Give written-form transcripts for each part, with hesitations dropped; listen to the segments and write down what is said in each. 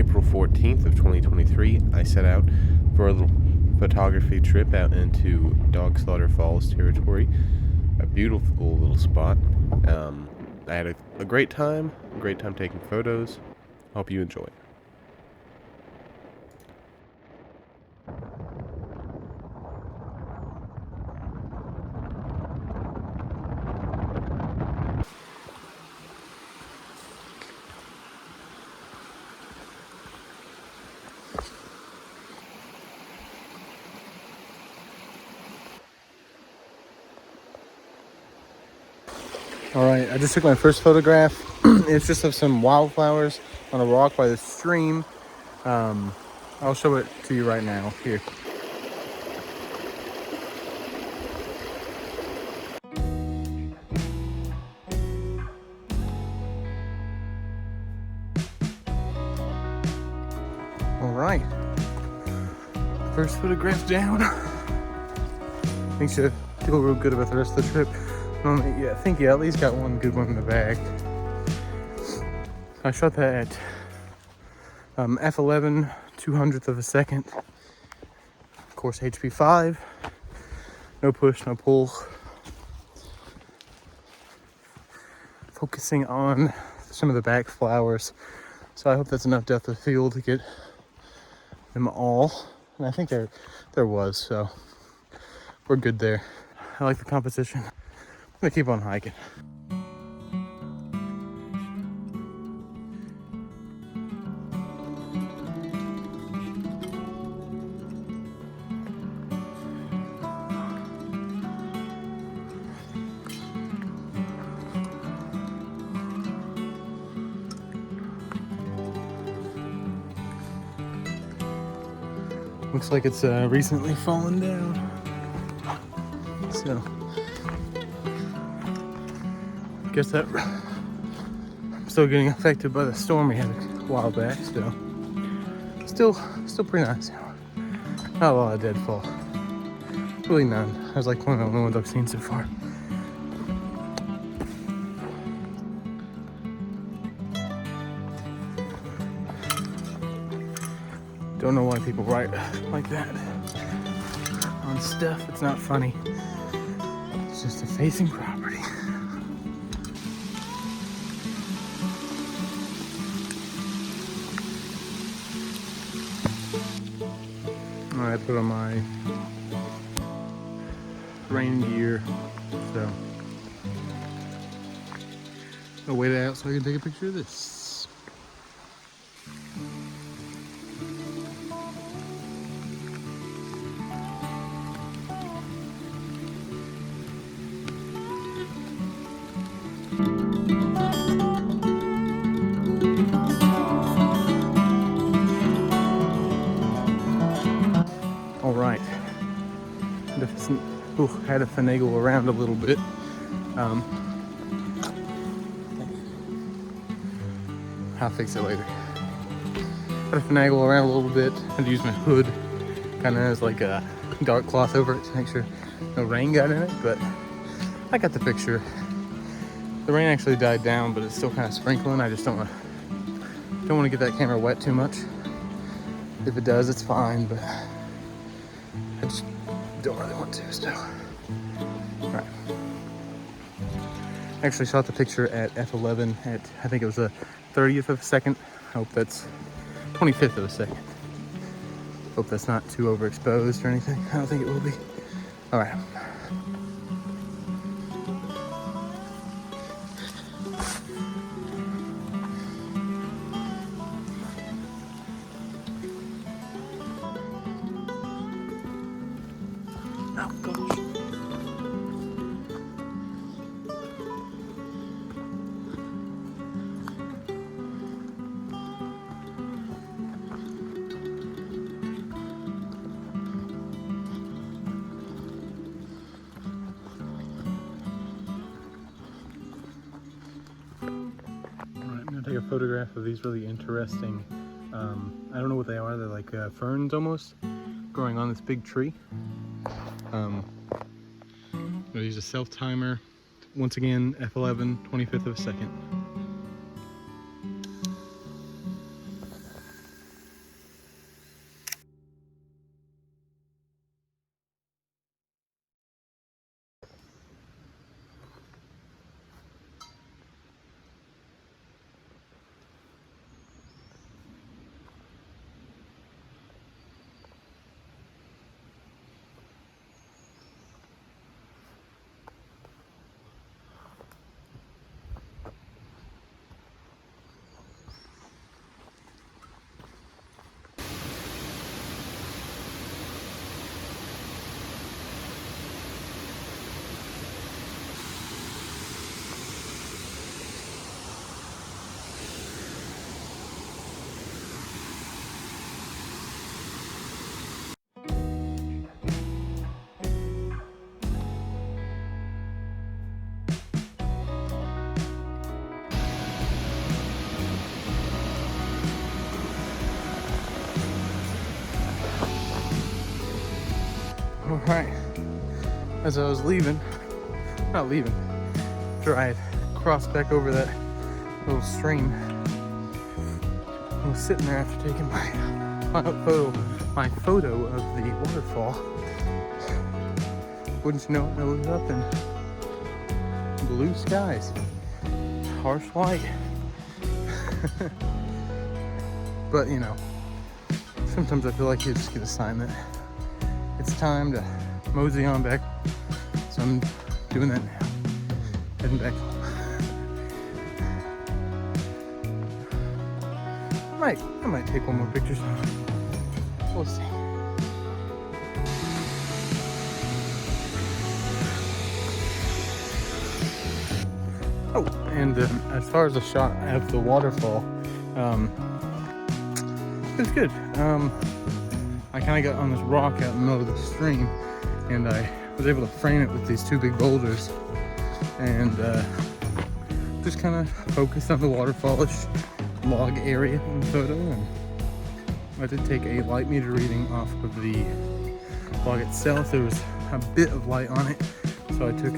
April 14th of 2023, I set out for a little photography trip out into Dog Slaughter Falls territory. A beautiful little spot. I had a great time taking photos. Hope you enjoy. Alright, I just took my first photograph. It's just of some wildflowers on a rock by the stream. I'll show it to you right now. Here. Alright. First photograph down. I think should feel real good about the rest of the trip. I think at least got one good one in the bag. I shot that at f11, 200th of a second. Of course, HP5. No push, no pull. Focusing on some of the back flowers. So I hope that's enough depth of field to get them all. And I think there was, so we're good there. I like the composition. I'm gonna keep on hiking. Looks like it's recently fallen down. So I guess that I'm still getting affected by the storm we had a while back, so still pretty nice. Not a lot of deadfall. Really none. I was like one of the only ones I've seen so far. Don't know why people write like that on stuff. It's not funny. It's just a facing property. I put on my rain gear, so I'll wait it out so I can take a picture of this. All right, had to finagle around a little bit. I'll fix it later. Had to finagle around a little bit. Had to use my hood, kind of as like a dark cloth over it to make sure no rain got in it. But I got the picture. The rain actually died down, but it's still kind of sprinkling. I just don't want to get that camera wet too much. If it does, it's fine, but I just don't really want to still. Alright. I actually shot the picture at f11 at, I think it was a 30th of a second. I hope that's 25th of a second. Hope that's not too overexposed or anything. I don't think it will be. Alright. Oh gosh. Alright, I'm gonna take a photograph of these really interesting, I don't know what they are, they're like ferns almost, growing on this big tree. I'm gonna use a self timer. Once again, f11, 25th of a second. as I was leaving, not leaving, after I had crossed back over that little stream, I was sitting there after taking my photo of the waterfall. Wouldn't you know it, I looked up and blue skies, harsh light. But you know, sometimes I feel like you just get a sign that it's time to mosey on back. So I'm doing that now, heading back home. I might take one more picture. We'll see. Oh, and as far as the shot of the waterfall, it was good. I kind of got on this rock out in the middle of the stream, and I was able to frame it with these two big boulders, and just kind of focused on the waterfallish log area in the photo. And I did take a light meter reading off of the log itself. There was a bit of light on it, so I took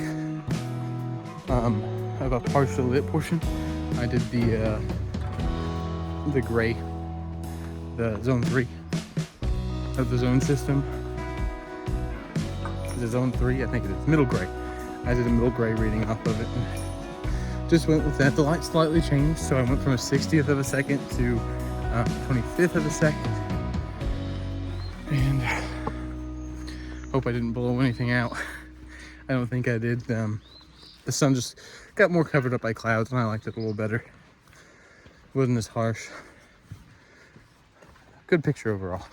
a partial lit portion. I did the gray, the zone 3 of the zone system. Is it zone 3? I think it is. Middle gray. I did a middle gray reading off of it. Just went with that. The light slightly changed, so I went from a 60th of a second to 25th of a second. And hope I didn't blow anything out. I don't think I did. The sun just got more covered up by clouds, and I liked it a little better. It wasn't as harsh. Good picture overall.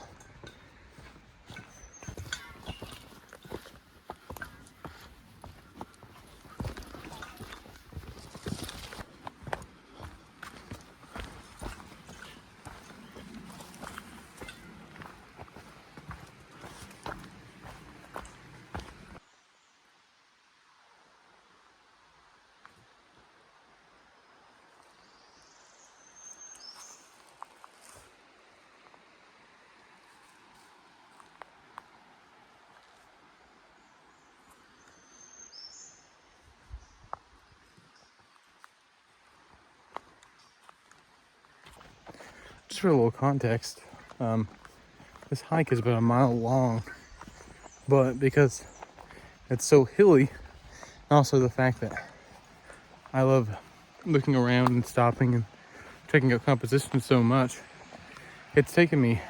Just for a little context, this hike is about a mile long, but because it's so hilly, and also the fact that I love looking around and stopping and checking out composition so much, it's taken me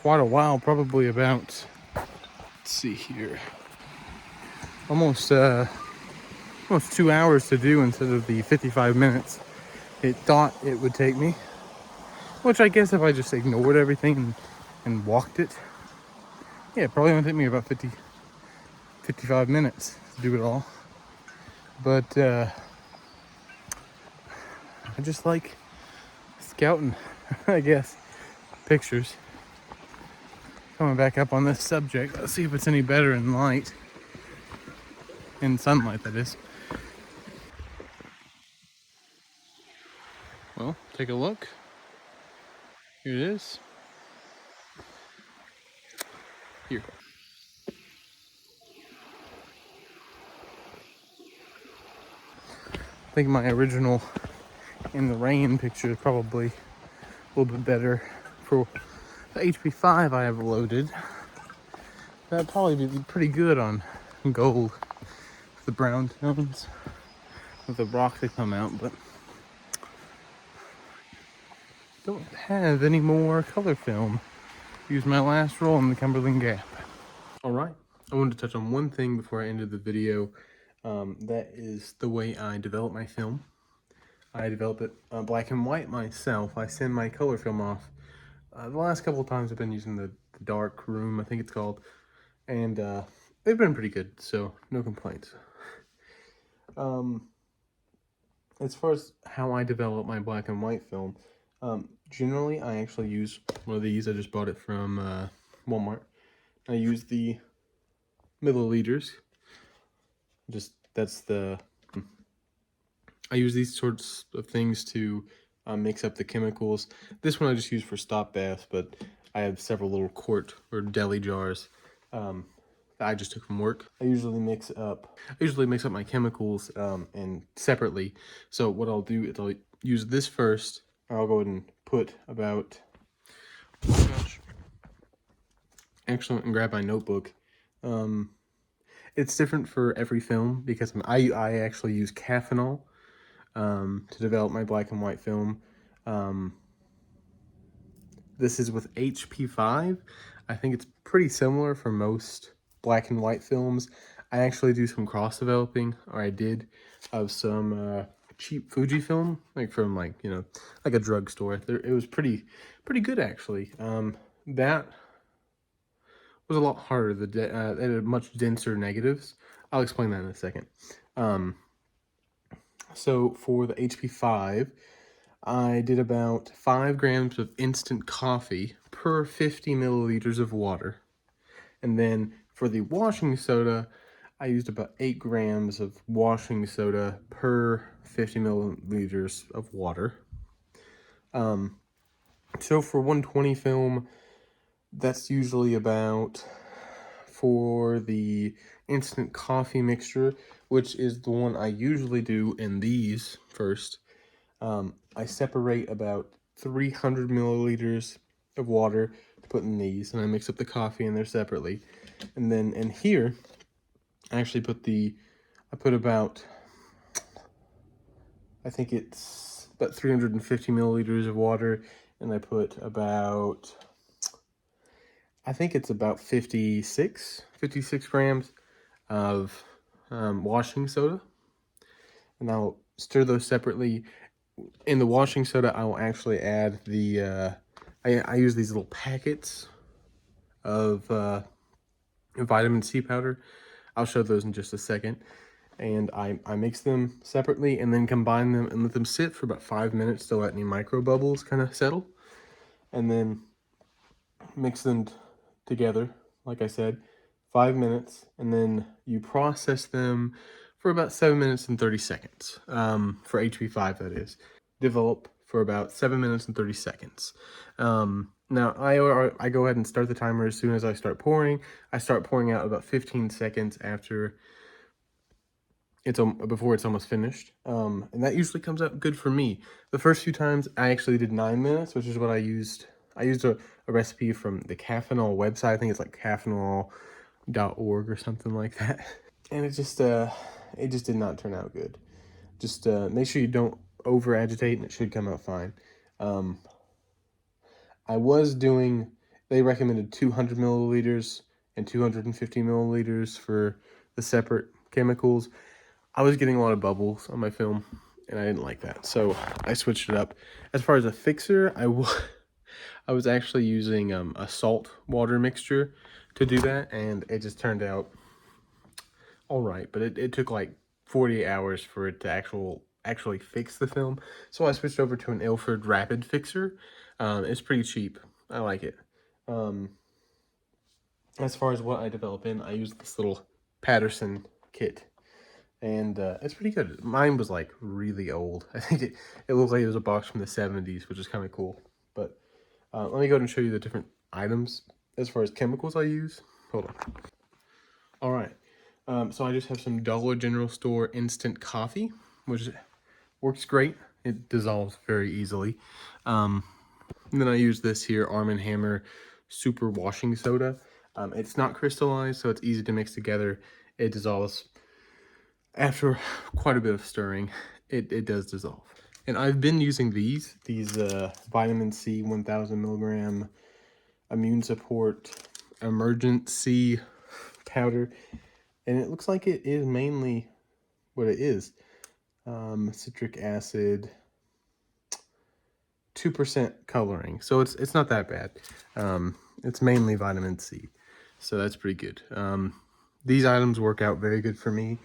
quite a while, probably about, let's see here, almost 2 hours to do instead of the 55 minutes it thought it would take me. Which I guess if I just ignored everything and walked it, yeah, it probably would take me about 55 minutes to do it all. But I just like scouting, I guess, pictures. Coming back up on this subject, let's see if it's any better in light. In sunlight, that is. Well, take a look. Here it is. Here. I think my original in the rain picture is probably a little bit better. For the HP5 I have loaded, that'd probably be pretty good on gold, the brown tones with the rock that come out, but don't have any more color film. Used my last roll in the Cumberland Gap. All right, I wanted to touch on one thing before I ended the video. That is the way I develop my film. I develop it black and white myself. I send my color film off. The last couple of times I've been using the dark room, I think it's called, and they've been pretty good, so no complaints. As far as how I develop my black and white film, generally I actually use one of these. I just bought it from Walmart. I use the milliliters. I use these sorts of things to mix up the chemicals. This one I just use for stop baths, but I have several little quart or deli jars. that I just took from work. I usually mix up my chemicals and separately. So what I'll do is I'll use this first. I'll go ahead and put about, oh gosh, actually went and grab my notebook. It's different for every film because I actually use Caffenol to develop my black and white film. This is with HP5. I think it's pretty similar for most black and white films. I actually do some cross developing, or I did, of some cheap Fujifilm, like from like, you know, like a drugstore. It was pretty good actually. That was a lot harder. It had much denser negatives. I'll explain that in a second. So for the HP5, I did about 5 grams of instant coffee per 50 milliliters of water. And then for the washing soda, I used about 8 grams of washing soda per 50 milliliters of water. So for 120 film, that's usually about, for the instant coffee mixture, which is the one I usually do in these first, I separate about 300 milliliters of water to put in these, and I mix up the coffee in there separately. And then in here, I actually put about, I think it's about 350 milliliters of water, and I put about, I think it's about 56 grams of washing soda. And I'll stir those separately. In the washing soda, I will actually add the, I use these little packets of vitamin C powder. I'll show those in just a second. And I mix them separately and then combine them and let them sit for about 5 minutes to let any micro bubbles kind of settle. And then mix them together, like I said, 5 minutes, and then you process them for about 7 minutes and 30 seconds. For HP5, that is. Develop for about 7 minutes and 30 seconds. Now, I go ahead and start the timer as soon as I start pouring. I start pouring out about 15 seconds after before it's almost finished. And that usually comes out good for me. The first few times, I actually did 9 minutes, which is what I used. I used a recipe from the Caffenol website. I think it's like caffenol.org or something like that. And it just did not turn out good. Just make sure you don't over agitate and it should come out fine. They recommended 200 milliliters and 250 milliliters for the separate chemicals. I was getting a lot of bubbles on my film and I didn't like that, so I switched it up. As far as a fixer, I was actually using a salt water mixture to do that, and it just turned out all right, but it took like 48 hours for it to actually fix the film. So I switched over to an Ilford Rapid Fixer. It's pretty cheap. I like it. As far as what I develop in, I use this little Patterson kit, and it's pretty good. Mine was like really old. I think it looked like it was a box from the 70s, which is kind of cool. But let me go ahead and show you the different items as far as chemicals I use. Hold on. All right. So I just have some Dollar General Store instant coffee, which works great. It dissolves very easily. And then I use this here Arm & Hammer Super Washing Soda. It's not crystallized, so it's easy to mix together. It dissolves after quite a bit of stirring. It does dissolve. And I've been using these vitamin C 1000 milligram immune support emergency powder. And it looks like it is mainly what it is. Citric acid, 2% coloring. So it's not that bad. It's mainly vitamin C. So that's pretty good. These items work out very good for me.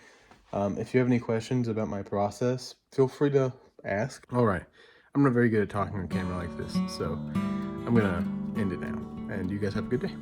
If you have any questions about my process, feel free to ask. All right. I'm not very good at talking on camera like this, so I'm going to end it now. And you guys have a good day.